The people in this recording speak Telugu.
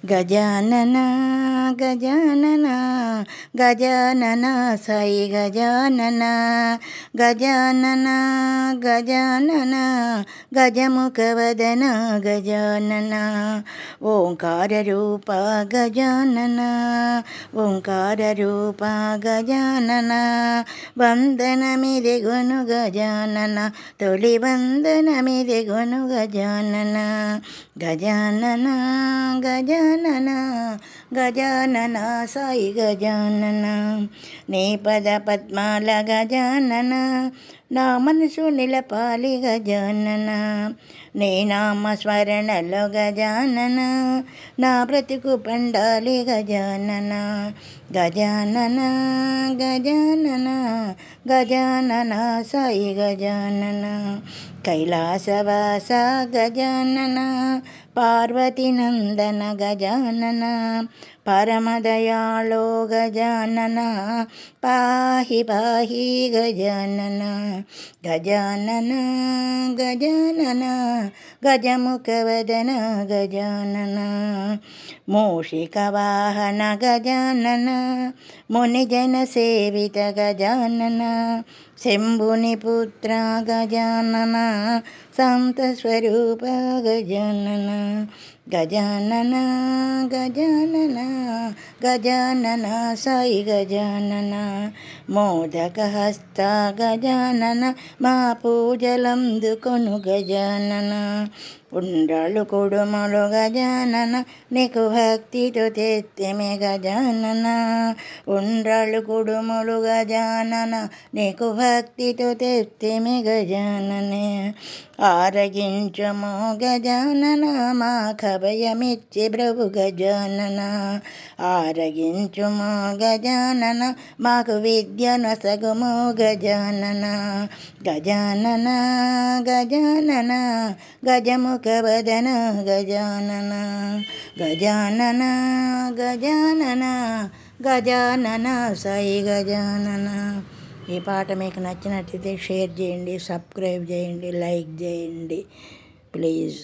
గజానన గజానన గజానన సాయి గజానన గజానన గజానన గజముఖవదన గజానన ఓంకార రూప గజానన ఓంకార రూప గజానన వందనమిదెగును గజానన తొలి వందనమిదెగును గజానన గజానన గజానన గజానన సాయి గజానన నీ పద పద్మాల గజానన నా మనసు నిలపాలి గజానన నీ నామ స్మరణలో గజానన నా బ్రతుకు పండాలి గజానన గజానన గజానన గజానన సాయి గజానన కైలాసవాస గజానన పార్వతీనందన గజానన పరమదయాళో గజానన పాహి పాహి గజానన గజానన గజానన గజముఖవదన గజానన మూషికవాహన గజానన మునిజన సేవిత గజానన శంభుని పుత్ర గజానన శాంత స్వరూప గజానన గజానన గజానన గజానన సాయి గజానన మోదకహస్త గజానన మా పూజలందుకొను గజానన ఉండ్రాళ్ళు కుడుములు గజానన నీకు భక్తితో తెత్తెమె గజానన ఉండ్రాళ్ళు కుడుములు గజానన నీకు భక్తితో తెత్తెమె గజాననే ఆరగించుము గజానన మా ఖభయమిచ్చి ప్రభు గజానన ఆరగించుము గజానన మాకు విద్యను సగుము గజానన గజానన గజానన గజముఖవదన గజానన గజానన గజానన గజానన సాయి గజానన. ఈ పాట మీకు నచ్చినట్లయితే షేర్ చేయండి, సబ్స్క్రైబ్ చేయండి, లైక్ చేయండి ప్లీజ్.